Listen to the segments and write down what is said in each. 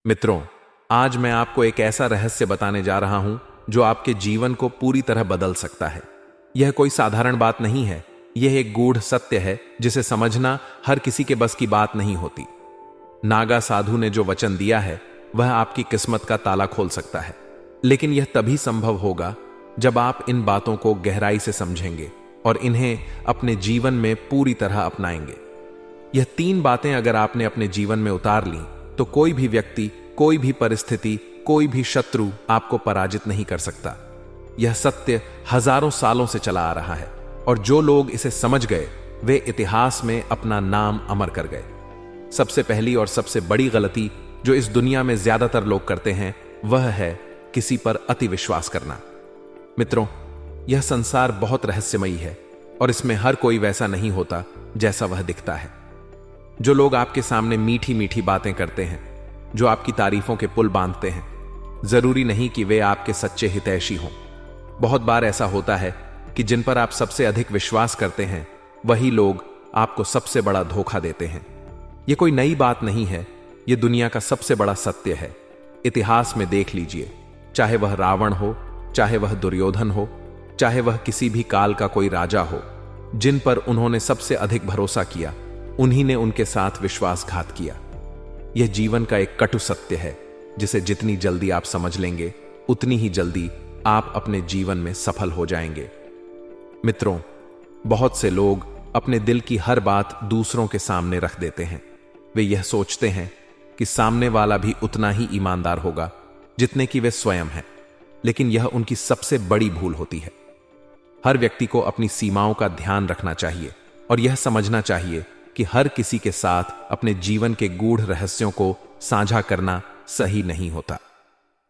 मित्रों, आज मैं आपको एक ऐसा रहस्य बताने जा रहा हूं जो आपके जीवन को पूरी तरह बदल सकता है। यह कोई साधारण बात नहीं है, यह एक गूढ़ सत्य है जिसे समझना हर किसी के बस की बात नहीं होती। नागा साधु ने जो वचन दिया है वह आपकी किस्मत का ताला खोल सकता है, लेकिन यह तभी संभव होगा जब आप इन बातों को गहराई से समझेंगे और इन्हें अपने जीवन में पूरी तरह अपनाएंगे। यह 3 बातें अगर आपने अपने जीवन में उतार ली तो कोई भी व्यक्ति, कोई भी परिस्थिति, कोई भी शत्रु आपको पराजित नहीं कर सकता। यह सत्य हजारों सालों से चला आ रहा है और जो लोग इसे समझ गए वे इतिहास में अपना नाम अमर कर गए। सबसे पहली और सबसे बड़ी गलती जो इस दुनिया में ज्यादातर लोग करते हैं वह है किसी पर अति विश्वास करना। मित्रों, यह संसार बहुत रहस्यमयी है और इसमें हर कोई वैसा नहीं होता जैसा वह दिखता है। जो लोग आपके सामने मीठी मीठी बातें करते हैं, जो आपकी तारीफों के पुल बांधते हैं, जरूरी नहीं कि वे आपके सच्चे हितैषी हों। बहुत बार ऐसा होता है कि जिन पर आप सबसे अधिक विश्वास करते हैं वही लोग आपको सबसे बड़ा धोखा देते हैं। यह कोई नई बात नहीं है, यह दुनिया का सबसे बड़ा सत्य है। इतिहास में देख लीजिए, चाहे वह रावण हो, चाहे वह दुर्योधन हो, चाहे वह किसी भी काल का कोई राजा हो, जिन पर उन्होंने सबसे अधिक भरोसा किया उन्हीं ने उनके साथ विश्वासघात किया। यह जीवन का एक कटु सत्य है जिसे जितनी जल्दी आप समझ लेंगे उतनी ही जल्दी आप अपने जीवन में सफल हो जाएंगे। मित्रों, बहुत से लोग अपने दिल की हर बात दूसरों के सामने रख देते हैं। वे यह सोचते हैं कि सामने वाला भी उतना ही ईमानदार होगा जितने कि वे स्वयं हैं, लेकिन यह उनकी सबसे बड़ी भूल होती है। हर व्यक्ति को अपनी सीमाओं का ध्यान रखना चाहिए और यह समझना चाहिए कि हर किसी के साथ अपने जीवन के गूढ़ रहस्यों को साझा करना सही नहीं होता।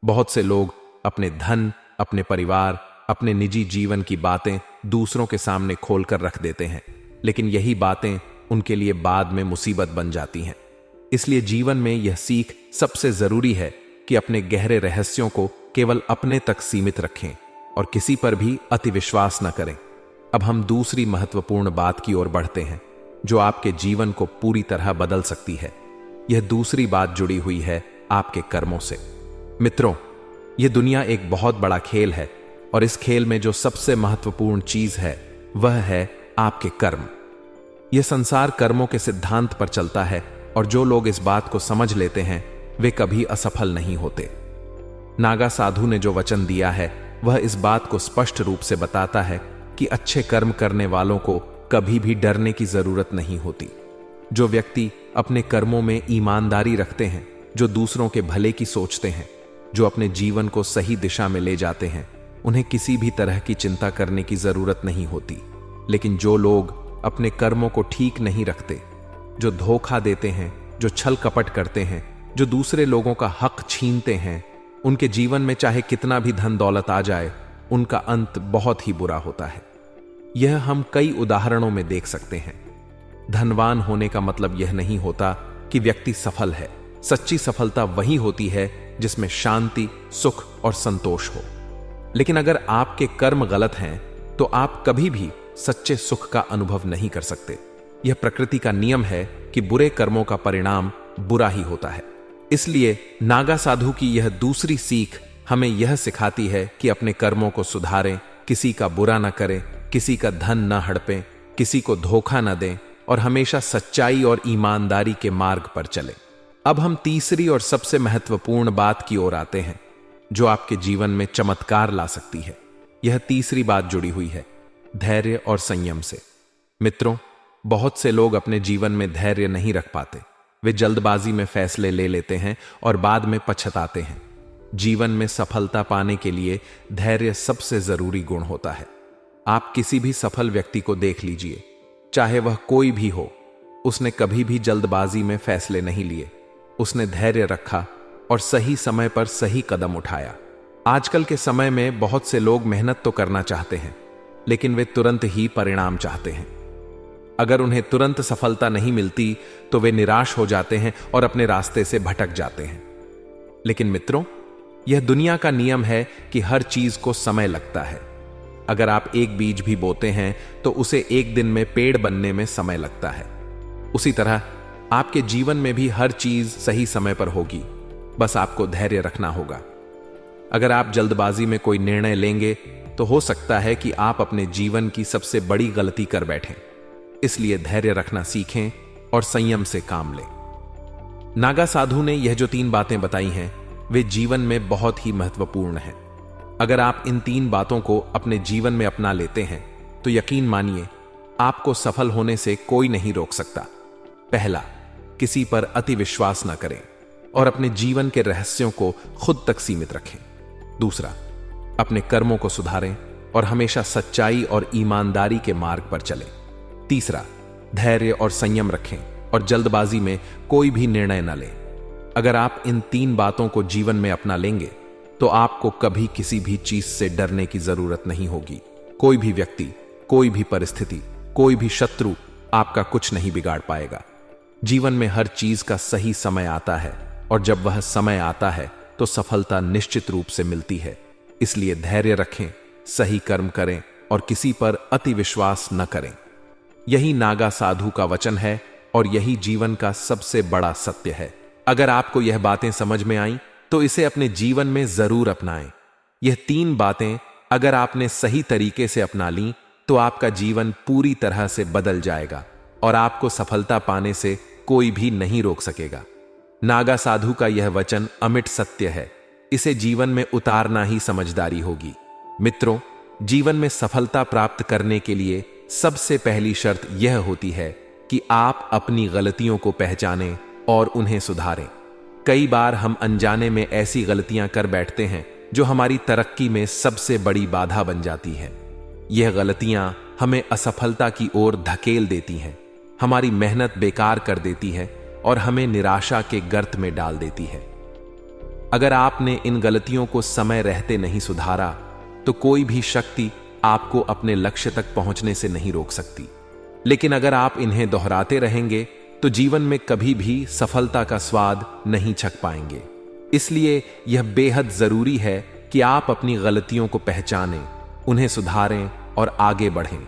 बहुत से लोग अपने धन, अपने परिवार, अपने निजी जीवन की बातें दूसरों के सामने खोलकर रख देते हैं, लेकिन यही बातें उनके लिए बाद में मुसीबत बन जाती हैं। इसलिए जीवन में यह सीख सबसे जरूरी है कि अपने गहरे रहस्यों को केवल अपने तक सीमित रखें और किसी पर भी अति विश्वास न करें। अब हम दूसरी महत्वपूर्ण बात की ओर बढ़ते हैं जो आपके जीवन को पूरी तरह बदल सकती है। यह दूसरी बात जुड़ी हुई है आपके कर्मों से। मित्रों, यह दुनिया एक बहुत बड़ा खेल है और इस खेल में जो सबसे महत्वपूर्ण चीज है वह है आपके कर्म। यह संसार कर्मों के सिद्धांत पर चलता है और जो लोग इस बात को समझ लेते हैं वे कभी असफल नहीं होते। नागा साधु ने जो वचन दिया है वह इस बात को स्पष्ट रूप से बताता है कि अच्छे कर्म करने वालों को कभी भी डरने की जरूरत नहीं होती। जो व्यक्ति अपने कर्मों में ईमानदारी रखते हैं, जो दूसरों के भले की सोचते हैं, जो अपने जीवन को सही दिशा में ले जाते हैं, उन्हें किसी भी तरह की चिंता करने की जरूरत नहीं होती। लेकिन जो लोग अपने कर्मों को ठीक नहीं रखते, जो धोखा देते हैं, जो छल कपट करते हैं, जो दूसरे लोगों का हक छीनते हैं, उनके जीवन में चाहे कितना भी धन दौलत आ जाए, उनका अंत बहुत ही बुरा होता है। यह हम कई उदाहरणों में देख सकते हैं। धनवान होने का मतलब यह नहीं होता कि व्यक्ति सफल है। सच्ची सफलता वही होती है जिसमें शांति, सुख और संतोष हो। लेकिन अगर आपके कर्म गलत हैं तो आप कभी भी सच्चे सुख का अनुभव नहीं कर सकते। यह प्रकृति का नियम है कि बुरे कर्मों का परिणाम बुरा ही होता है। इसलिए नागा साधु की यह दूसरी सीख हमें यह सिखाती है कि अपने कर्मों को सुधारें, किसी का बुरा न करें, किसी का धन न हड़पें, किसी को धोखा न दें और हमेशा सच्चाई और ईमानदारी के मार्ग पर चलें। अब हम तीसरी और सबसे महत्वपूर्ण बात की ओर आते हैं जो आपके जीवन में चमत्कार ला सकती है। यह तीसरी बात जुड़ी हुई है धैर्य और संयम से। मित्रों, बहुत से लोग अपने जीवन में धैर्य नहीं रख पाते। वे जल्दबाजी में फैसले ले लेते हैं और बाद में पछताते हैं। जीवन में सफलता पाने के लिए धैर्य सबसे जरूरी गुण होता है। आप किसी भी सफल व्यक्ति को देख लीजिए, चाहे वह कोई भी हो, उसने कभी भी जल्दबाजी में फैसले नहीं लिए। उसने धैर्य रखा और सही समय पर सही कदम उठाया। आजकल के समय में बहुत से लोग मेहनत तो करना चाहते हैं, लेकिन वे तुरंत ही परिणाम चाहते हैं। अगर उन्हें तुरंत सफलता नहीं मिलती तो वे निराश हो जाते हैं और अपने रास्ते से भटक जाते हैं। लेकिन मित्रों, यह दुनिया का नियम है कि हर चीज को समय लगता है। अगर आप एक बीज भी बोते हैं तो उसे एक दिन में पेड़ बनने में समय लगता है। उसी तरह आपके जीवन में भी हर चीज सही समय पर होगी। बस आपको धैर्य रखना होगा। अगर आप जल्दबाजी में कोई निर्णय लेंगे तो हो सकता है कि आप अपने जीवन की सबसे बड़ी गलती कर बैठें। इसलिए धैर्य रखना सीखें और संयम से काम लें। नागा साधु ने यह जो 3 बातें बताई हैं वे जीवन में बहुत ही महत्वपूर्ण हैं। अगर आप इन 3 बातों को अपने जीवन में अपना लेते हैं तो यकीन मानिए आपको सफल होने से कोई नहीं रोक सकता। पहला, किसी पर अति विश्वास न करें और अपने जीवन के रहस्यों को खुद तक सीमित रखें। दूसरा, अपने कर्मों को सुधारें और हमेशा सच्चाई और ईमानदारी के मार्ग पर चलें। तीसरा, धैर्य और संयम रखें और जल्दबाजी में कोई भी निर्णय न लें। अगर आप इन 3 बातों को जीवन में अपना लेंगे तो आपको कभी किसी भी चीज से डरने की जरूरत नहीं होगी। कोई भी व्यक्ति, कोई भी परिस्थिति, कोई भी शत्रु आपका कुछ नहीं बिगाड़ पाएगा। जीवन में हर चीज का सही समय आता है और जब वह समय आता है तो सफलता निश्चित रूप से मिलती है। इसलिए धैर्य रखें, सही कर्म करें और किसी पर अति विश्वास न करें। यही नागा साधु का वचन है और यही जीवन का सबसे बड़ा सत्य है। अगर आपको यह बातें समझ में आईं तो इसे अपने जीवन में जरूर अपनाएं। यह 3 बातें अगर आपने सही तरीके से अपना लीं तो आपका जीवन पूरी तरह से बदल जाएगा और आपको सफलता पाने से कोई भी नहीं रोक सकेगा। नागा साधु का यह वचन अमिट सत्य है। इसे जीवन में उतारना ही समझदारी होगी। मित्रों, जीवन में सफलता प्राप्त करने के लिए सबसे पहली शर्त यह होती है कि आप अपनी गलतियों को पहचानें और उन्हें सुधारें। कई बार हम अनजाने में ऐसी गलतियां कर बैठते हैं जो हमारी तरक्की में सबसे बड़ी बाधा बन जाती हैं। यह गलतियां हमें असफलता की ओर धकेल देती हैं, हमारी मेहनत बेकार कर देती है और हमें निराशा के गर्त में डाल देती है। अगर आपने इन गलतियों को समय रहते नहीं सुधारा तो कोई भी शक्ति आपको अपने लक्ष्य तक पहुंचने से नहीं रोक सकती। लेकिन अगर आप इन्हें दोहराते रहेंगे तो जीवन में कभी भी सफलता का स्वाद नहीं छक पाएंगे। इसलिए यह बेहद जरूरी है कि आप अपनी गलतियों को पहचानें, उन्हें सुधारें और आगे बढ़ें।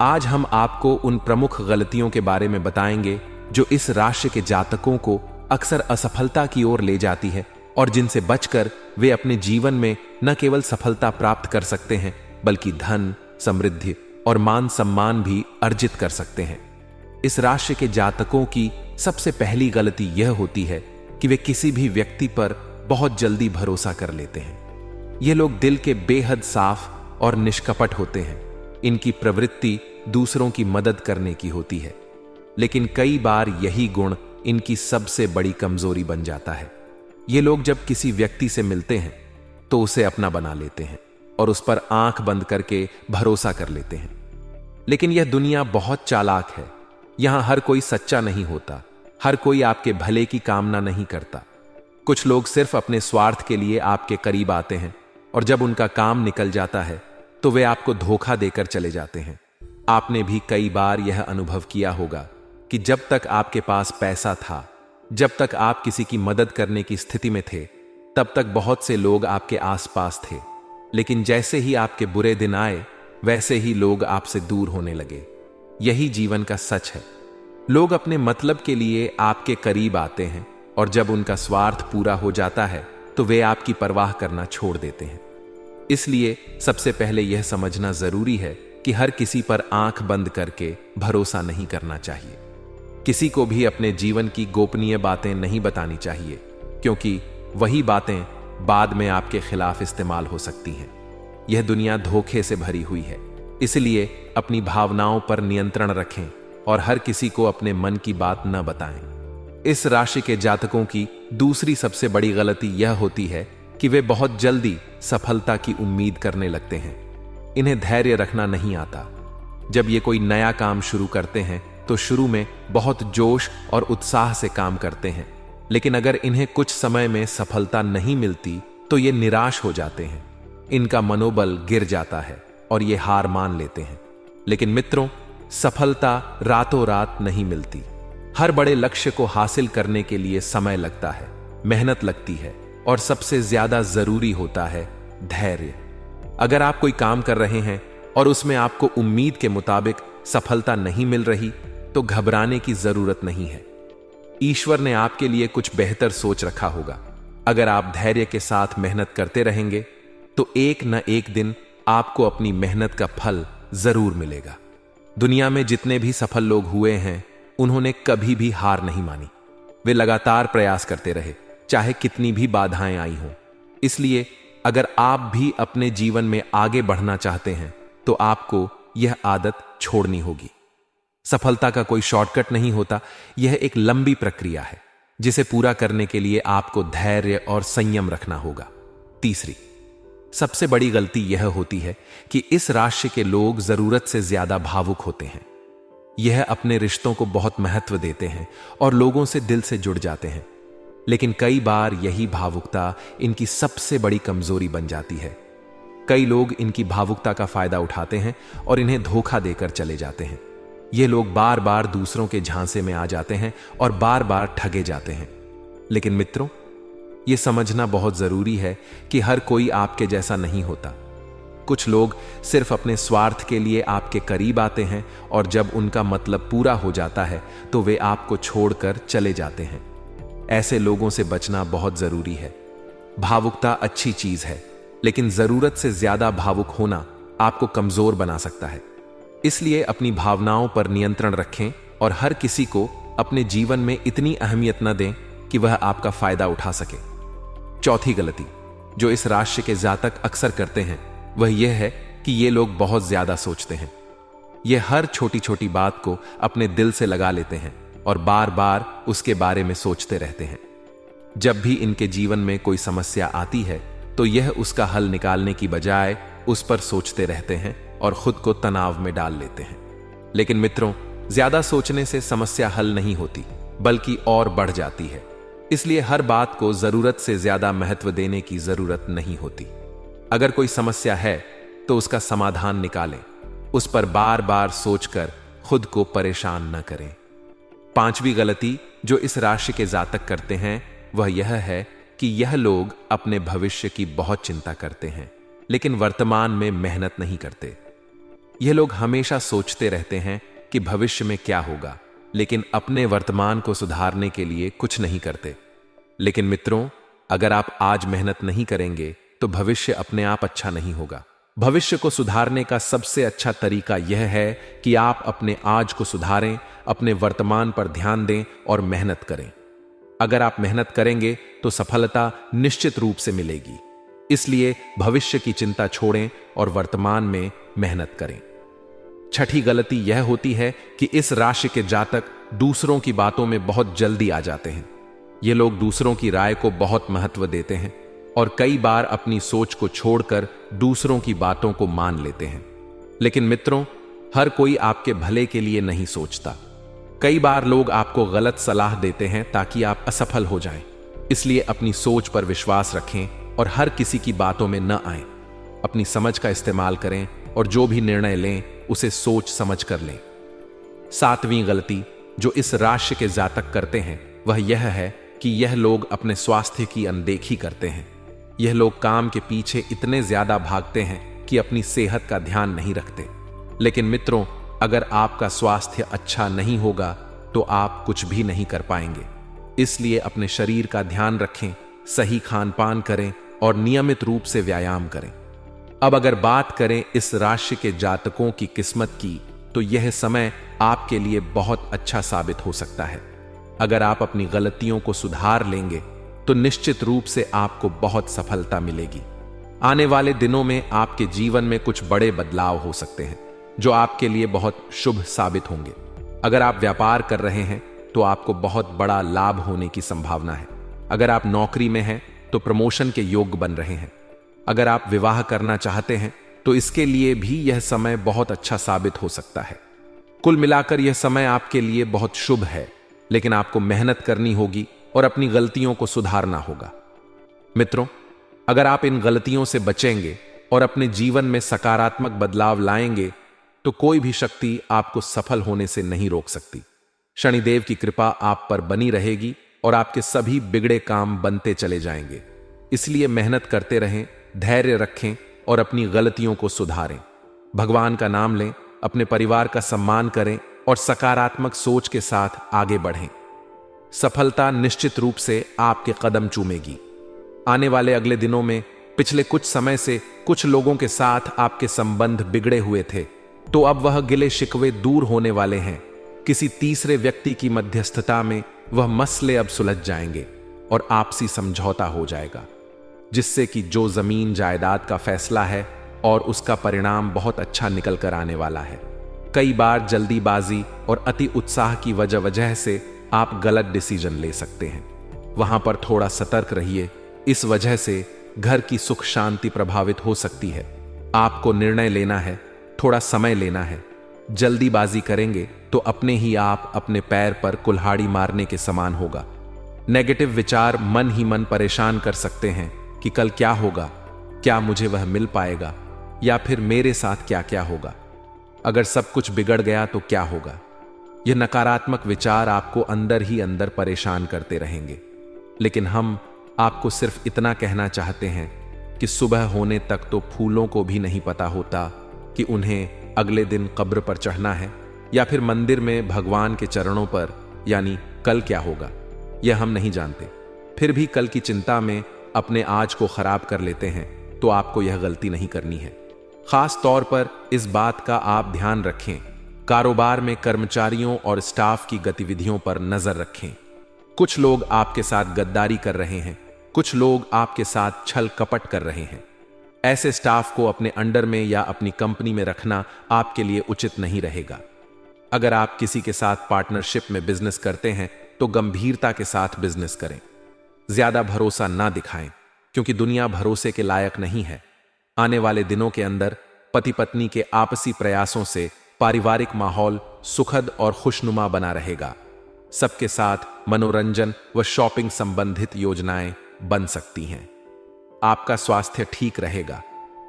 आज हम आपको उन प्रमुख गलतियों के बारे में बताएंगे जो इस राशि के जातकों को अक्सर असफलता की ओर ले जाती है और जिनसे बचकर वे अपने जीवन में न केवल सफलता प्राप्त कर सकते हैं बल्कि धन, समृद्धि और मान सम्मान भी अर्जित कर सकते हैं। इस राशि के जातकों की सबसे पहली गलती यह होती है कि वे किसी भी व्यक्ति पर बहुत जल्दी भरोसा कर लेते हैं। ये लोग दिल के बेहद साफ और निष्कपट होते हैं। इनकी प्रवृत्ति दूसरों की मदद करने की होती है, लेकिन कई बार यही गुण इनकी सबसे बड़ी कमजोरी बन जाता है। ये लोग जब किसी व्यक्ति से मिलते हैं तो उसे अपना बना लेते हैं और उस पर आंख बंद करके भरोसा कर लेते हैं। लेकिन यह दुनिया बहुत चालाक है। यहां हर कोई सच्चा नहीं होता, हर कोई आपके भले की कामना नहीं करता। कुछ लोग सिर्फ अपने स्वार्थ के लिए आपके करीब आते हैं और जब उनका काम निकल जाता है तो वे आपको धोखा देकर चले जाते हैं। आपने भी कई बार यह अनुभव किया होगा कि जब तक आपके पास पैसा था, जब तक आप किसी की मदद करने की स्थिति में थे, तब तक बहुत से लोग आपके आसपास थे। लेकिन जैसे ही आपके बुरे दिन आए वैसे ही लोग आपसे दूर होने लगे। यही जीवन का सच है। लोग अपने मतलब के लिए आपके करीब आते हैं और जब उनका स्वार्थ पूरा हो जाता है तो वे आपकी परवाह करना छोड़ देते हैं। इसलिए सबसे पहले यह समझना जरूरी है कि हर किसी पर आंख बंद करके भरोसा नहीं करना चाहिए। किसी को भी अपने जीवन की गोपनीय बातें नहीं बतानी चाहिए, क्योंकि वही बातें बाद में आपके खिलाफ इस्तेमाल हो सकती हैं। यह दुनिया धोखे से भरी हुई है, इसलिए अपनी भावनाओं पर नियंत्रण रखें और हर किसी को अपने मन की बात न बताएं। इस राशि के जातकों की दूसरी सबसे बड़ी गलती यह होती है कि वे बहुत जल्दी सफलता की उम्मीद करने लगते हैं। इन्हें धैर्य रखना नहीं आता। जब ये कोई नया काम शुरू करते हैं तो शुरू में बहुत जोश और उत्साह से काम करते हैं, लेकिन अगर इन्हें कुछ समय में सफलता नहीं मिलती तो ये निराश हो जाते हैं। इनका मनोबल गिर जाता है और ये हार मान लेते हैं। लेकिन मित्रों, सफलता रातों रात नहीं मिलती। हर बड़े लक्ष्य को हासिल करने के लिए समय लगता है, मेहनत लगती है और सबसे ज्यादा जरूरी होता है धैर्य। अगर आप कोई काम कर रहे हैं और उसमें आपको उम्मीद के मुताबिक सफलता नहीं मिल रही तो घबराने की जरूरत नहीं है। ईश्वर ने आपके लिए कुछ बेहतर सोच रखा होगा। अगर आप धैर्य के साथ मेहनत करते रहेंगे तो एक न एक दिन आपको अपनी मेहनत का फल जरूर मिलेगा। दुनिया में जितने भी सफल लोग हुए हैं, उन्होंने कभी भी हार नहीं मानी। वे लगातार प्रयास करते रहे, चाहे कितनी भी बाधाएं आई हों। इसलिए अगर आप भी अपने जीवन में आगे बढ़ना चाहते हैं तो आपको यह आदत छोड़नी होगी। सफलता का कोई शॉर्टकट नहीं होता, यह एक लंबी प्रक्रिया है जिसे पूरा करने के लिए आपको धैर्य और संयम रखना होगा। तीसरी सबसे बड़ी गलती यह होती है कि इस राशि के लोग जरूरत से ज्यादा भावुक होते हैं। यह अपने रिश्तों को बहुत महत्व देते हैं और लोगों से दिल से जुड़ जाते हैं, लेकिन कई बार यही भावुकता इनकी सबसे बड़ी कमजोरी बन जाती है। कई लोग इनकी भावुकता का फायदा उठाते हैं और इन्हें धोखा देकर चले जाते हैं। ये लोग बार बार दूसरों के झांसे में आ जाते हैं और बार बार ठगे जाते हैं। लेकिन मित्रों, यह समझना बहुत जरूरी है कि हर कोई आपके जैसा नहीं होता। कुछ लोग सिर्फ अपने स्वार्थ के लिए आपके करीब आते हैं और जब उनका मतलब पूरा हो जाता है तो वे आपको छोड़कर चले जाते हैं। ऐसे लोगों से बचना बहुत जरूरी है। भावुकता अच्छी चीज है, लेकिन जरूरत से ज्यादा भावुक होना आपको कमजोर बना सकता है। इसलिए अपनी भावनाओं पर नियंत्रण रखें और हर किसी को अपने जीवन में इतनी अहमियत न दें कि वह आपका फायदा उठा सके। चौथी गलती जो इस राशि के जातक अक्सर करते हैं वह यह है कि ये लोग बहुत ज्यादा सोचते हैं। ये हर छोटी छोटी बात को अपने दिल से लगा लेते हैं और बार बार उसके बारे में सोचते रहते हैं। जब भी इनके जीवन में कोई समस्या आती है तो यह उसका हल निकालने की बजाय उस पर सोचते रहते हैं और खुद को तनाव में डाल लेते हैं। लेकिन मित्रों, ज्यादा सोचने से समस्या हल नहीं होती, बल्कि और बढ़ जाती है। इसलिए हर बात को जरूरत से ज्यादा महत्व देने की जरूरत नहीं होती। अगर कोई समस्या है तो उसका समाधान निकालें, उस पर बार बार सोचकर खुद को परेशान न करें। पांचवी गलती जो इस राशि के जातक करते हैं वह यह है कि यह लोग अपने भविष्य की बहुत चिंता करते हैं, लेकिन वर्तमान में मेहनत नहीं करते। यह लोग हमेशा सोचते रहते हैं कि भविष्य में क्या होगा, लेकिन अपने वर्तमान को सुधारने के लिए कुछ नहीं करते। लेकिन मित्रों, अगर आप आज मेहनत नहीं करेंगे तो भविष्य अपने आप अच्छा नहीं होगा। भविष्य को सुधारने का सबसे अच्छा तरीका यह है कि आप अपने आज को सुधारें, अपने वर्तमान पर ध्यान दें और मेहनत करें। अगर आप मेहनत करेंगे तो सफलता निश्चित रूप से मिलेगी। इसलिए भविष्य की चिंता छोड़ें और वर्तमान में मेहनत करें। छठी गलती यह होती है कि इस राशि के जातक दूसरों की बातों में बहुत जल्दी आ जाते हैं। ये लोग दूसरों की राय को बहुत महत्व देते हैं और कई बार अपनी सोच को छोड़कर दूसरों की बातों को मान लेते हैं। लेकिन मित्रों, हर कोई आपके भले के लिए नहीं सोचता। कई बार लोग आपको गलत सलाह देते हैं ताकि आप असफल हो जाएं। इसलिए अपनी सोच पर विश्वास रखें और हर किसी की बातों में न आएं। अपनी समझ का इस्तेमाल करें और जो भी निर्णय लें उसे सोच समझ कर लें। सातवीं गलती जो इस राशि के जातक करते हैं वह यह है कि यह लोग अपने स्वास्थ्य की अनदेखी करते हैं। यह लोग काम के पीछे इतने ज्यादा भागते हैं कि अपनी सेहत का ध्यान नहीं रखते। लेकिन मित्रों, अगर आपका स्वास्थ्य अच्छा नहीं होगा तो आप कुछ भी नहीं कर पाएंगे। इसलिए अपने शरीर का ध्यान रखें, सही खान पान करें और नियमित रूप से व्यायाम करें। अब अगर बात करें इस राशि के जातकों की किस्मत की, तो यह समय आपके लिए बहुत अच्छा साबित हो सकता है। अगर आप अपनी गलतियों को सुधार लेंगे तो निश्चित रूप से आपको बहुत सफलता मिलेगी। आने वाले दिनों में आपके जीवन में कुछ बड़े बदलाव हो सकते हैं जो आपके लिए बहुत शुभ साबित होंगे। अगर आप व्यापार कर रहे हैं तो आपको बहुत बड़ा लाभ होने की संभावना है। अगर आप नौकरी में हैं तो प्रमोशन के योग्य बन रहे हैं। अगर आप विवाह करना चाहते हैं तो इसके लिए भी यह समय बहुत अच्छा साबित हो सकता है। कुल मिलाकर यह समय आपके लिए बहुत शुभ है, लेकिन आपको मेहनत करनी होगी और अपनी गलतियों को सुधारना होगा। मित्रों, अगर आप इन गलतियों से बचेंगे और अपने जीवन में सकारात्मक बदलाव लाएंगे तो कोई भी शक्ति आपको सफल होने से नहीं रोक सकती। शनिदेव की कृपा आप पर बनी रहेगी और आपके सभी बिगड़े काम बनते चले जाएंगे। इसलिए मेहनत करते रहें, धैर्य रखें और अपनी गलतियों को सुधारें। भगवान का नाम लें, अपने परिवार का सम्मान करें और सकारात्मक सोच के साथ आगे बढ़ें। सफलता निश्चित रूप से आपके कदम चूमेगी। आने वाले अगले दिनों में पिछले कुछ समय से कुछ लोगों के साथ आपके संबंध बिगड़े हुए थे, तो अब वह गिले शिकवे दूर होने वाले हैं। किसी तीसरे व्यक्ति की मध्यस्थता में वह मसले अब सुलझ जाएंगे और आपसी समझौता हो जाएगा, जिससे कि जो जमीन जायदाद का फैसला है और उसका परिणाम बहुत अच्छा निकल कर आने वाला है। कई बार जल्दीबाजी और अति उत्साह की वजह से आप गलत डिसीजन ले सकते हैं। वहां पर थोड़ा सतर्क रहिए, इस वजह से घर की सुख शांति प्रभावित हो सकती है। आपको निर्णय लेना है, थोड़ा समय लेना है। जल्दीबाजी करेंगे तो अपने ही आप अपने पैर पर कुल्हाड़ी मारने के समान होगा। नेगेटिव विचार मन ही मन परेशान कर सकते हैं कि कल क्या होगा, क्या मुझे वह मिल पाएगा, या फिर मेरे साथ क्या क्या होगा, अगर सब कुछ बिगड़ गया तो क्या होगा। यह नकारात्मक विचार आपको अंदर ही अंदर परेशान करते रहेंगे। लेकिन हम आपको सिर्फ इतना कहना चाहते हैं कि सुबह होने तक तो फूलों को भी नहीं पता होता कि उन्हें अगले दिन कब्र पर चढ़ना है या फिर मंदिर में भगवान के चरणों पर, यानी कल क्या होगा यह हम नहीं जानते। फिर भी कल की चिंता में अपने आज को खराब कर लेते हैं, तो आपको यह गलती नहीं करनी है। खास तौर पर इस बात का आप ध्यान रखें, कारोबार में कर्मचारियों और स्टाफ की गतिविधियों पर नजर रखें। कुछ लोग आपके साथ गद्दारी कर रहे हैं, कुछ लोग आपके साथ छल कपट कर रहे हैं। ऐसे स्टाफ को अपने अंडर में या अपनी कंपनी में रखना आपके लिए उचित नहीं रहेगा। अगर आप किसी के साथ पार्टनरशिप में बिजनेस करते हैं तो गंभीरता के साथ बिजनेस करें। ज्यादा भरोसा ना दिखाएं, क्योंकि दुनिया भरोसे के लायक नहीं है। आने वाले दिनों के अंदर पति पत्नी के आपसी प्रयासों से पारिवारिक माहौल सुखद और खुशनुमा बना रहेगा। सबके साथ मनोरंजन व शॉपिंग संबंधित योजनाएं बन सकती हैं। आपका स्वास्थ्य ठीक रहेगा,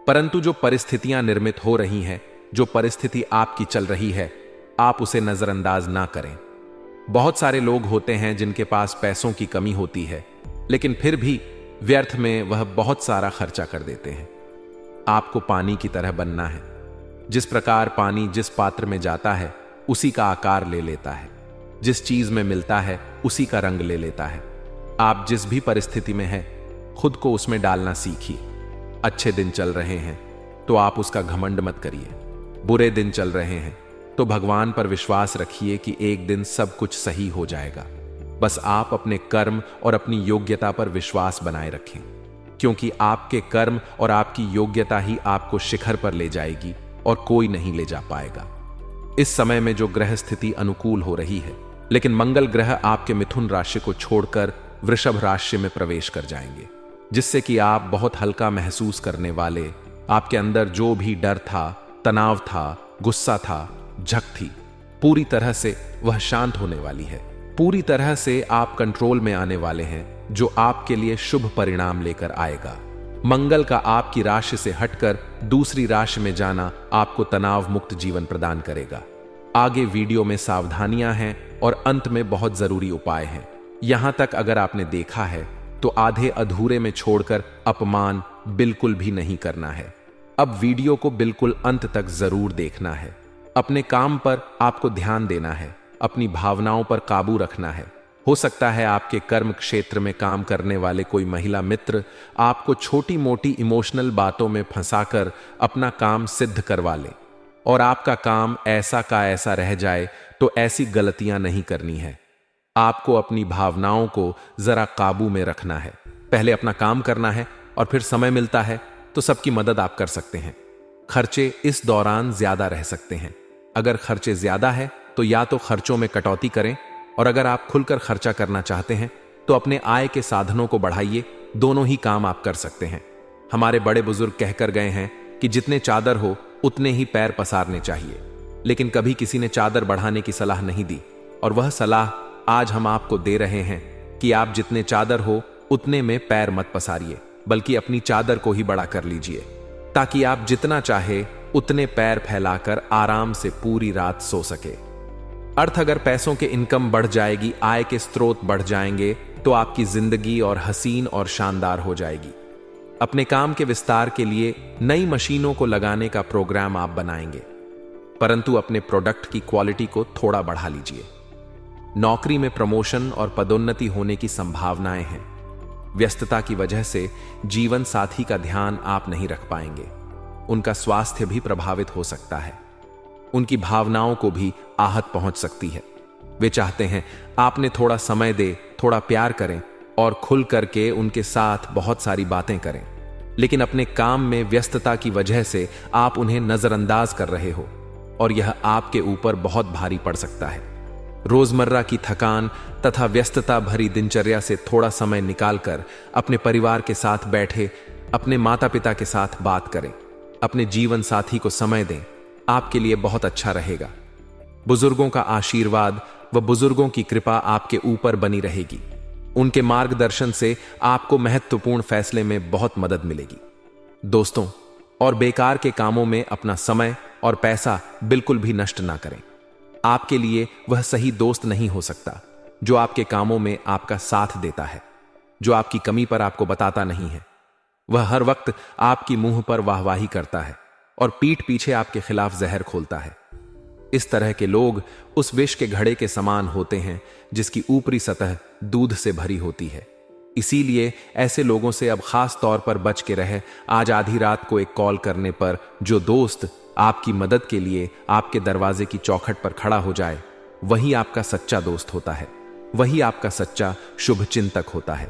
परंतु जो परिस्थितियां निर्मित हो रही हैं, जो परिस्थिति आपकी चल रही है, आप उसे नजरअंदाज ना करें। बहुत सारे लोग होते हैं जिनके पास पैसों की कमी होती है, लेकिन फिर भी व्यर्थ में वह बहुत सारा खर्चा कर देते हैं। आपको पानी की तरह बनना है। जिस प्रकार पानी जिस पात्र में जाता है उसी का आकार ले लेता है, जिस चीज में मिलता है उसी का रंग ले लेता है। आप जिस भी परिस्थिति में हैं, खुद को उसमें डालना सीखिए। अच्छे दिन चल रहे हैं तो आप उसका घमंड मत करिए। बुरे दिन चल रहे हैं तो भगवान पर विश्वास रखिए कि एक दिन सब कुछ सही हो जाएगा। बस आप अपने कर्म और अपनी योग्यता पर विश्वास बनाए रखें, क्योंकि आपके कर्म और आपकी योग्यता ही आपको शिखर पर ले जाएगी और कोई नहीं ले जा पाएगा। इस समय में जो ग्रह स्थिति अनुकूल हो रही है, लेकिन मंगल ग्रह आपके मिथुन राशि को छोड़कर वृषभ राशि में प्रवेश कर जाएंगे, जिससे कि आप बहुत हल्का महसूस करने वाले, आपके अंदर जो भी डर था, तनाव था, गुस्सा था, झक थी, पूरी तरह से वह शांत होने वाली है। पूरी तरह से आप कंट्रोल में आने वाले हैं, जो आपके लिए शुभ परिणाम लेकर आएगा। मंगल का आपकी राशि से हटकर दूसरी राशि में जाना आपको तनाव मुक्त जीवन प्रदान करेगा। आगे वीडियो में सावधानियां हैं और अंत में बहुत जरूरी उपाय हैं। यहां तक अगर आपने देखा है तो आधे अधूरे में छोड़कर अपमान बिल्कुल भी नहीं करना है। अब वीडियो को बिल्कुल अंत तक जरूर देखना है। अपने काम पर आपको ध्यान देना है, अपनी भावनाओं पर काबू रखना है। हो सकता है आपके कर्म क्षेत्र में काम करने वाले कोई महिला मित्र आपको छोटी मोटी इमोशनल बातों में फंसाकर अपना काम सिद्ध करवा ले और आपका काम ऐसा का ऐसा रह जाए, तो ऐसी गलतियां नहीं करनी है। आपको अपनी भावनाओं को जरा काबू में रखना है। पहले अपना काम करना है और फिर समय मिलता है तो सबकी मदद आप कर सकते हैं। खर्चे इस दौरान ज्यादा रह सकते हैं। अगर खर्चे ज्यादा है तो या तो खर्चों में कटौती करें, और अगर आप खुलकर खर्चा करना चाहते हैं तो अपने आय के साधनों को बढ़ाइए। दोनों ही काम आप कर सकते हैं। हमारे बड़े बुजुर्ग कहकर गए हैं कि जितने चादर हो उतने ही पैर पसारने चाहिए, लेकिन कभी किसी ने चादर बढ़ाने की सलाह नहीं दी, और वह सलाह आज हम आपको दे रहे हैं कि आप जितने चादर हो उतने में पैर मत पसारिए, बल्कि अपनी चादर को ही बड़ा कर लीजिए, ताकि आप जितना चाहे उतने पैर फैलाकर आराम से पूरी रात सो सके। अर्थ, अगर पैसों के इनकम बढ़ जाएगी, आय के स्रोत बढ़ जाएंगे, तो आपकी जिंदगी और हसीन और शानदार हो जाएगी। अपने काम के विस्तार के लिए नई मशीनों को लगाने का प्रोग्राम आप बनाएंगे, परंतु अपने प्रोडक्ट की क्वालिटी को थोड़ा बढ़ा लीजिए। नौकरी में प्रमोशन और पदोन्नति होने की संभावनाएं हैं। व्यस्तता की वजह से जीवन साथी का ध्यान आप नहीं रख पाएंगे। उनका स्वास्थ्य भी प्रभावित हो सकता है। उनकी भावनाओं को भी आहत पहुंच सकती है। वे चाहते हैं आपने थोड़ा समय दे, थोड़ा प्यार करें और खुल करके उनके साथ बहुत सारी बातें करें, लेकिन अपने काम में व्यस्तता की वजह से आप उन्हें नजरअंदाज कर रहे हो और यह आपके ऊपर बहुत भारी पड़ सकता है। रोजमर्रा की थकान तथा व्यस्तता भरी दिनचर्या से थोड़ा समय निकालकर अपने परिवार के साथ बैठे, अपने माता पिता के साथ बात करें, अपने जीवन साथी को समय दें, आपके लिए बहुत अच्छा रहेगा। बुजुर्गों का आशीर्वाद व बुजुर्गों की कृपा आपके ऊपर बनी रहेगी। उनके मार्गदर्शन से आपको महत्वपूर्ण फैसले में बहुत मदद मिलेगी। दोस्तों और बेकार के कामों में अपना समय और पैसा बिल्कुल भी नष्ट ना करें। आपके लिए वह सही दोस्त नहीं हो सकता जो आपके कामों में आपका साथ देता है, जो आपकी कमी पर आपको बताता नहीं है। वह हर वक्त आपकी मुंह पर वाहवाही करता है और पीठ पीछे आपके खिलाफ जहर खोलता है। इस तरह के लोग उस विष के घड़े के समान होते हैं जिसकी ऊपरी सतह दूध से भरी होती है। इसीलिए ऐसे लोगों से अब खास तौर पर बच के रहे। आज आधी रात को एक कॉल करने पर जो दोस्त आपकी मदद के लिए आपके दरवाजे की चौखट पर खड़ा हो जाए, वही आपका सच्चा दोस्त होता है, वही आपका सच्चा शुभ चिंतक होता है।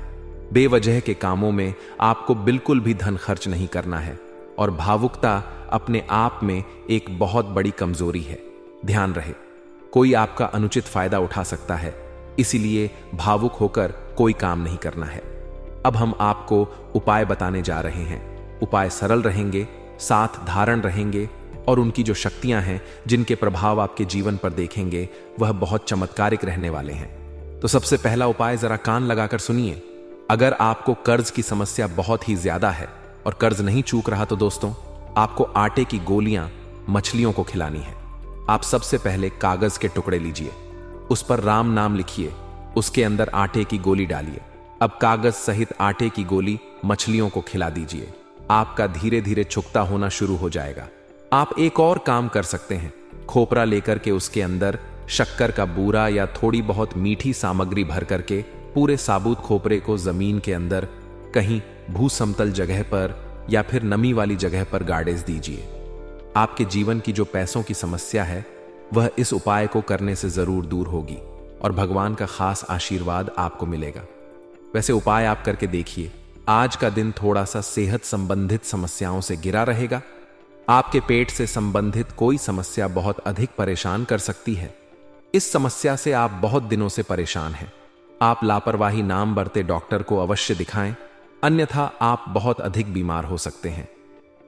बेवजह के कामों में आपको बिल्कुल भी धन खर्च नहीं करना है और भावुकता अपने आप में एक बहुत बड़ी कमजोरी है। ध्यान रहे, कोई आपका अनुचित फायदा उठा सकता है, इसीलिए भावुक होकर कोई काम नहीं करना है। अब हम आपको उपाय बताने जा रहे हैं। उपाय सरल रहेंगे, साथ धारण रहेंगे और उनकी जो शक्तियां हैं, जिनके प्रभाव आपके जीवन पर देखेंगे, वह बहुत चमत्कारिक रहने वाले हैं। तो सबसे पहला उपाय जरा कान लगाकर सुनिए। अगर आपको कर्ज की समस्या बहुत ही ज्यादा है और कर्ज नहीं चूक रहा, तो दोस्तों आपको आटे की गोलियां मछलियों को खिलानी है। आप सबसे पहले कागज के टुकड़े लीजिए, उस पर राम नाम लिखिए, उसके अंदर आटे की गोली डालिए। अब कागज सहित आटे की गोली मछलियों को खिला दीजिए। आपका धीरे धीरे छुकता होना शुरू हो जाएगा। आप एक और काम कर सकते हैं। खोपरा लेकर के उसके अंदर शक्कर का बूरा या थोड़ी बहुत मीठी सामग्री भर करके पूरे साबुत खोपरे को जमीन के अंदर कहीं भूसमतल जगह पर या फिर नमी वाली जगह पर गाड़ दीजिए। आपके जीवन की जो पैसों की समस्या है, वह इस उपाय को करने से जरूर दूर होगी और भगवान का खास आशीर्वाद आपको मिलेगा। वैसे उपाय आप करके देखिए। आज का दिन थोड़ा सा सेहत संबंधित समस्याओं से घिरा रहेगा। आपके पेट से संबंधित कोई समस्या बहुत अधिक परेशान कर सकती है। इस समस्या से आप बहुत दिनों से परेशान हैं। आप लापरवाही नाम बरते डॉक्टर को अवश्य दिखाएं, अन्यथा आप बहुत अधिक बीमार हो सकते हैं।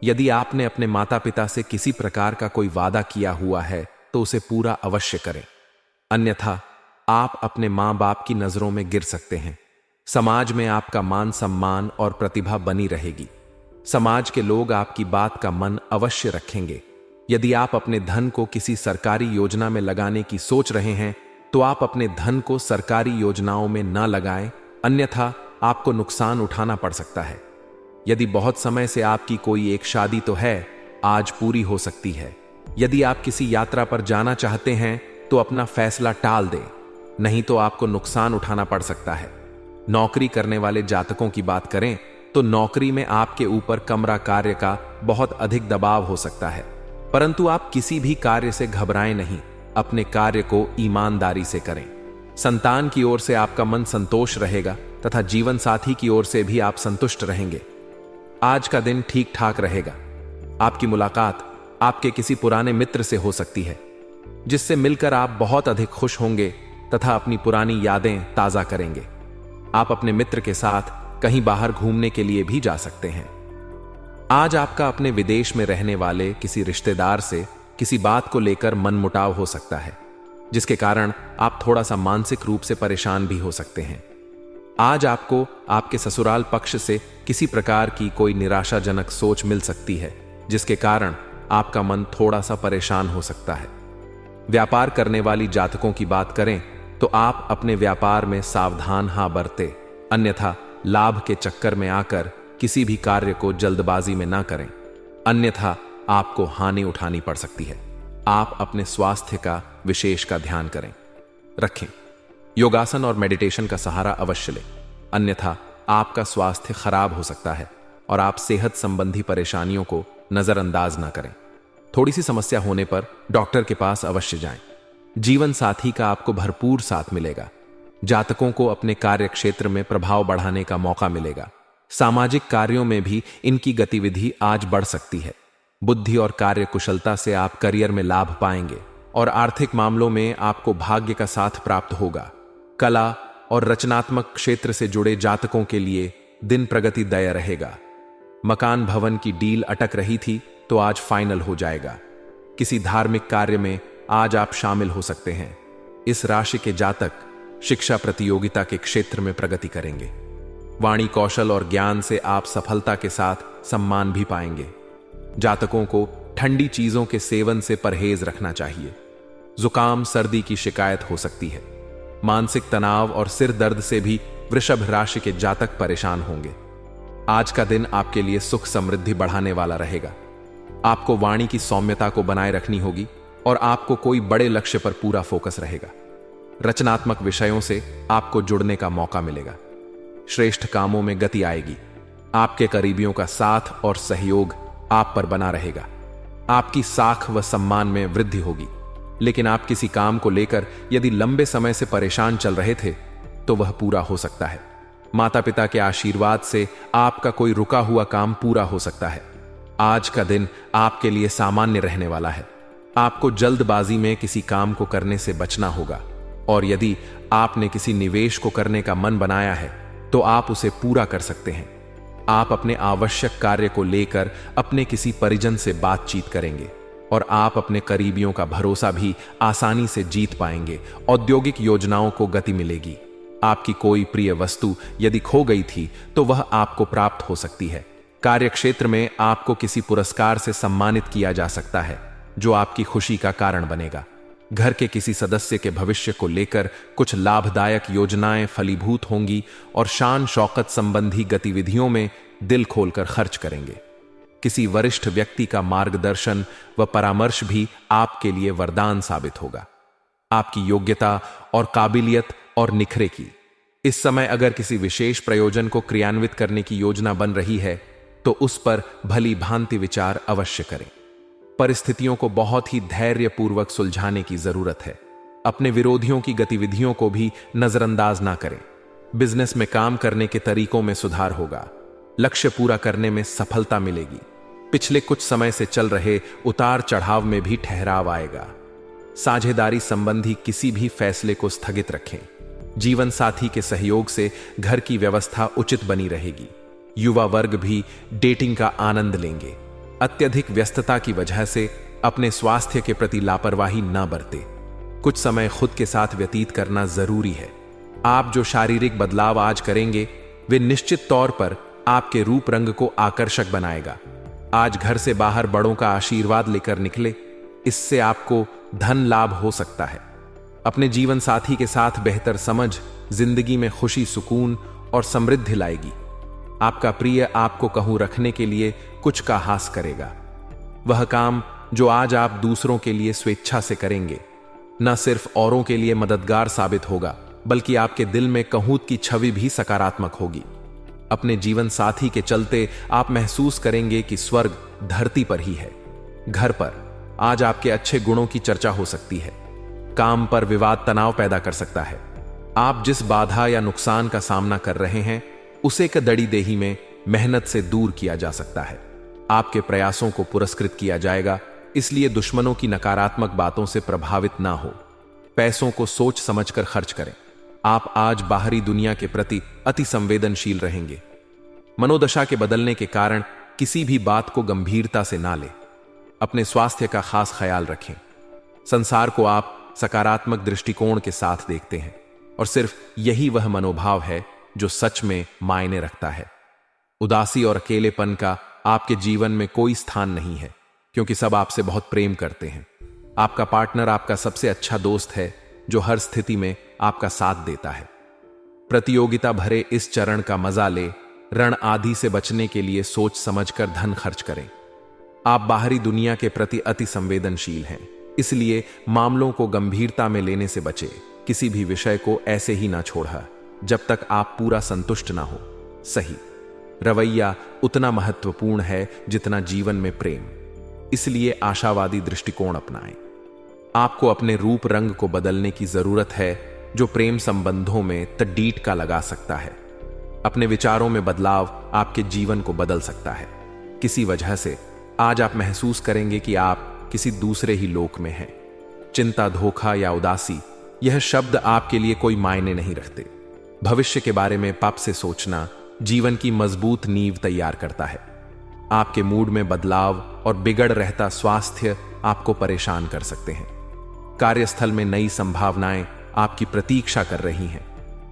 यदि आपने अपने माता पिता से किसी प्रकार का कोई वादा किया हुआ है तो उसे पूरा अवश्य करें, अन्यथा आप अपने मां बाप की नजरों में गिर सकते हैं। समाज में आपका मान सम्मान और प्रतिभा बनी रहेगी। समाज के लोग आपकी बात का मन अवश्य रखेंगे। यदि आप अपने धन को किसी सरकारी योजना में लगाने की सोच रहे हैं तो आप अपने धन को सरकारी योजनाओं में न लगाएं, अन्यथा आपको नुकसान उठाना पड़ सकता है। यदि बहुत समय से आपकी कोई एक शादी तो है, आज पूरी हो सकती है। यदि आप किसी यात्रा पर जाना चाहते हैं तो अपना फैसला टाल दें, नहीं तो आपको नुकसान उठाना पड़ सकता है। नौकरी करने वाले जातकों की बात करें तो नौकरी में आपके ऊपर कमरा कार्य का बहुत अधिक दबाव हो सकता है, परंतु आप किसी भी कार्य से घबराएं नहीं, अपने कार्य को ईमानदारी से करें। संतान की ओर से आपका मन संतोष रहेगा तथा जीवन साथी की ओर से भी आप संतुष्ट रहेंगे। आज का दिन ठीक ठाक रहेगा। आपकी मुलाकात आपके किसी पुराने मित्र से हो सकती है, जिससे मिलकर आप बहुत अधिक खुश होंगे तथा अपनी पुरानी यादें ताजा करेंगे। आप अपने मित्र के साथ कहीं बाहर घूमने के लिए भी जा सकते हैं। आज आपका अपने विदेश में रहने वाले किसी रिश्तेदार से किसी बात को लेकर मनमुटाव हो सकता है, जिसके कारण आप थोड़ा सा मानसिक रूप से परेशान भी हो सकते हैं। आज आपको आपके ससुराल पक्ष से किसी प्रकार की कोई निराशाजनक सोच मिल सकती है, जिसके कारण आपका मन थोड़ा सा परेशान हो सकता है। व्यापार करने वाली जातकों की बात करें तो आप अपने व्यापार में सावधान बरतें, अन्यथा लाभ के चक्कर में आकर किसी भी कार्य को जल्दबाजी में ना करें, अन्यथा आपको हानि उठानी पड़ सकती है। आप अपने स्वास्थ्य का विशेष का ध्यान रखें। योगासन और मेडिटेशन का सहारा अवश्य लें, अन्यथा आपका स्वास्थ्य खराब हो सकता है और आप सेहत संबंधी परेशानियों को नजरअंदाज ना करें। थोड़ी सी समस्या होने पर डॉक्टर के पास अवश्य जाएं। जीवन साथी का आपको भरपूर साथ मिलेगा। जातकों को अपने कार्य क्षेत्र में प्रभाव बढ़ाने का मौका मिलेगा। सामाजिक कार्यों में भी इनकी गतिविधि आज बढ़ सकती है। बुद्धि और कार्य कुशलता से आप करियर में लाभ पाएंगे और आर्थिक मामलों में आपको भाग्य का साथ प्राप्त होगा। कला और रचनात्मक क्षेत्र से जुड़े जातकों के लिए दिन प्रगतिदायक रहेगा। मकान भवन की डील अटक रही थी तो आज फाइनल हो जाएगा। किसी धार्मिक कार्य में आज आप शामिल हो सकते हैं। इस राशि के जातक शिक्षा प्रतियोगिता के क्षेत्र में प्रगति करेंगे। वाणी कौशल और ज्ञान से आप सफलता के साथ सम्मान भी पाएंगे। जातकों को ठंडी चीजों के सेवन से परहेज रखना चाहिए। जुकाम सर्दी की शिकायत हो सकती है। मानसिक तनाव और सिर दर्द से भी वृषभ राशि के जातक परेशान होंगे। आज का दिन आपके लिए सुख समृद्धि बढ़ाने वाला रहेगा। आपको वाणी की सौम्यता को बनाए रखनी होगी और आपको कोई बड़े लक्ष्य पर पूरा फोकस रहेगा। रचनात्मक विषयों से आपको जुड़ने का मौका मिलेगा। श्रेष्ठ कामों में गति आएगी। आपके करीबियों का साथ और सहयोग आप पर बना रहेगा। आपकी साख व सम्मान में वृद्धि होगी। लेकिन आप किसी काम को लेकर यदि लंबे समय से परेशान चल रहे थे तो वह पूरा हो सकता है। माता पिता के आशीर्वाद से आपका कोई रुका हुआ काम पूरा हो सकता है। आज का दिन आपके लिए सामान्य रहने वाला है। आपको जल्दबाजी में किसी काम को करने से बचना होगा और यदि आपने किसी निवेश को करने का मन बनाया है तो आप उसे पूरा कर सकते हैं। आप अपने आवश्यक कार्य को लेकर अपने किसी परिजन से बातचीत करेंगे और आप अपने करीबियों का भरोसा भी आसानी से जीत पाएंगे। औद्योगिक योजनाओं को गति मिलेगी। आपकी कोई प्रिय वस्तु यदि खो गई थी तो वह आपको प्राप्त हो सकती है। कार्यक्षेत्र में आपको किसी पुरस्कार से सम्मानित किया जा सकता है जो आपकी खुशी का कारण बनेगा। घर के किसी सदस्य के भविष्य को लेकर कुछ लाभदायक योजनाएं फलीभूत होंगी और शान शौकत संबंधी गतिविधियों में दिल खोलकर खर्च करेंगे। किसी वरिष्ठ व्यक्ति का मार्गदर्शन व परामर्श भी आपके लिए वरदान साबित होगा। आपकी योग्यता और काबिलियत और निखरेगी। इस समय अगर किसी विशेष प्रयोजन को क्रियान्वित करने की योजना बन रही है तो उस पर भली भांति विचार अवश्य करें। परिस्थितियों को बहुत ही धैर्यपूर्वक सुलझाने की जरूरत है। अपने विरोधियों की गतिविधियों को भी नजरअंदाज ना करें। बिजनेस में काम करने के तरीकों में सुधार होगा। लक्ष्य पूरा करने में सफलता मिलेगी। पिछले कुछ समय से चल रहे उतार चढ़ाव में भी ठहराव आएगा। साझेदारी संबंधी किसी भी फैसले को स्थगित रखें। जीवन साथी के सहयोग से घर की व्यवस्था उचित बनी रहेगी। युवा वर्ग भी डेटिंग का आनंद लेंगे। अत्यधिक व्यस्तता की वजह से अपने स्वास्थ्य के प्रति लापरवाही न बरते। कुछ समय खुद के साथ व्यतीत करना जरूरी है। आप जो शारीरिक बदलाव आज करेंगे वे निश्चित तौर पर आपके रूप रंग को आकर्षक बनाएगा। आज घर से बाहर बड़ों का आशीर्वाद लेकर निकले, इससे आपको धन लाभ हो सकता है। अपने जीवन साथी के साथ बेहतर समझ जिंदगी में खुशी, सुकून और समृद्धि लाएगी। आपका प्रिय आपको कहूं रखने के लिए कुछ का हास करेगा। वह काम जो आज आप दूसरों के लिए स्वेच्छा से करेंगे न सिर्फ औरों के लिए मददगार साबित होगा बल्कि आपके दिल में कहूत की छवि भी सकारात्मक होगी। अपने जीवन साथी के चलते आप महसूस करेंगे कि स्वर्ग धरती पर ही है। घर पर आज आपके अच्छे गुणों की चर्चा हो सकती है। काम पर विवाद तनाव पैदा कर सकता है। आप जिस बाधा या नुकसान का सामना कर रहे हैं उसे कदड़ी देही में मेहनत से दूर किया जा सकता है। आपके प्रयासों को पुरस्कृत किया जाएगा, इसलिए दुश्मनों की नकारात्मक बातों से प्रभावित ना हो। पैसों को सोच समझकर खर्च करें। आप आज बाहरी दुनिया के प्रति अति संवेदनशील रहेंगे। मनोदशा के बदलने के कारण किसी भी बात को गंभीरता से ना लें। अपने स्वास्थ्य का खास ख्याल रखें। संसार को आप सकारात्मक दृष्टिकोण के साथ देखते हैं और सिर्फ यही वह मनोभाव है जो सच में मायने रखता है। उदासी और अकेलेपन का आपके जीवन में कोई स्थान नहीं है क्योंकि सब आपसे बहुत प्रेम करते हैं। आपका पार्टनर आपका सबसे अच्छा दोस्त है जो हर स्थिति में आपका साथ देता है। प्रतियोगिता भरे इस चरण का मजा ले। ऋण आदि से बचने के लिए सोच समझकर धन खर्च करें। आप बाहरी दुनिया के प्रति अति संवेदनशील हैं, इसलिए मामलों को गंभीरता में लेने से बचे। किसी भी विषय को ऐसे ही ना छोड़ा जब तक आप पूरा संतुष्ट ना हो। सही रवैया उतना महत्वपूर्ण है जितना जीवन में प्रेम। इसलिए आशावादी दृष्टिकोण अपनाएं। आपको अपने रूप रंग को बदलने की जरूरत है, जो प्रेम संबंधों में तड़ीट का लगा सकता है। अपने विचारों में बदलाव आपके जीवन को बदल सकता है। किसी वजह से आज आप महसूस करेंगे कि आप किसी दूसरे ही लोक में हैं। चिंता, धोखा या उदासी, यह शब्द आपके लिए कोई मायने नहीं रखते। भविष्य के बारे में पाप से सोचना जीवन की मजबूत नींव तैयार करता है। आपके मूड में बदलाव और बिगड़ रहता स्वास्थ्य आपको परेशान कर सकते हैं। कार्यस्थल में नई संभावनाएं आपकी प्रतीक्षा कर रही हैं।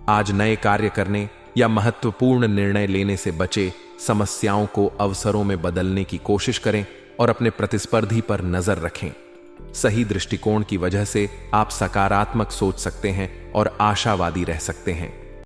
आज नए कार्य करने या महत्वपूर्ण निर्णय लेने से बचे, समस्याओं को अवसरों में बदलने की कोशिश करें और अपने प्रतिस्पर्धी पर नजर रखें। सही दृष्टिकोण की वजह से आप सकारात्मक सोच सकते हैं और आशावादी रह सकते हैं।